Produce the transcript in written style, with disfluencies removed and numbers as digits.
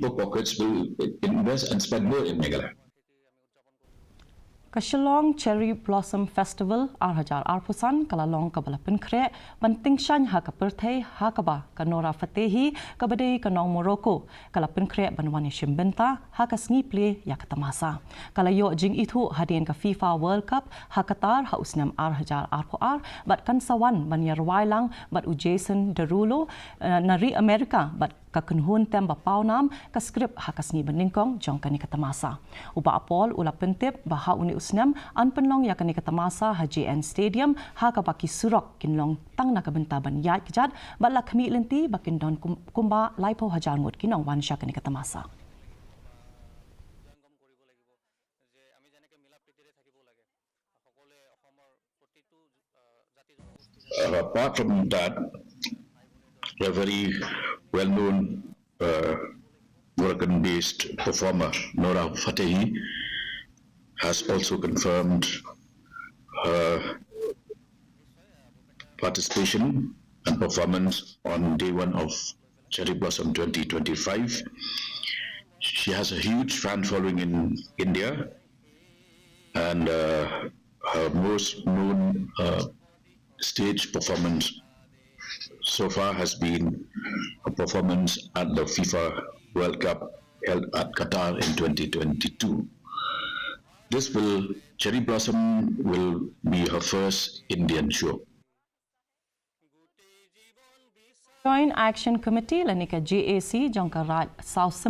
deeper pockets will invest and spend more in Meghalaya. Kashalong Cherry Blossom Festival Arhajar Arpusan Kalalong Kabalapan Kre Banting Shan Hakaperthe Hakaba Nora Fatehi Kabade Kanong Morocco Kalapin Kre Banwan Iashim Bynta Hakasngi Play Yakatamasa Kalayo Jing Itu Hadin ka FIFA World Cup Hakatar Hausnam Arhajar Arpoar Bat Kansawan Banyarwai Lang Bat Ujason Derulo Nari Amerika Bat kakunhun temba paunam ka skrip hakasni beningkong jong kani katamasa uba apol ula pentip baha uni usnam an penlong ya kani katamasa HJN Stadium ha ka baki surok kinlong tang na kabentaban yat kejat bala khmi lenti bakin don kumba laipo hajar mut kinong wan sha kani katamasa Apart from that, a very well-known Moroccan-based performer, Nora Fatehi, has also confirmed her participation and performance on day one of Cherry Blossom 2025. She has a huge fan following in India, and her most known stage performance so far has been a performance at the FIFA World Cup held at Qatar in 2022. Cherry Blossom will be her first Indian show. Joint Action Committee lanika JAC jongka South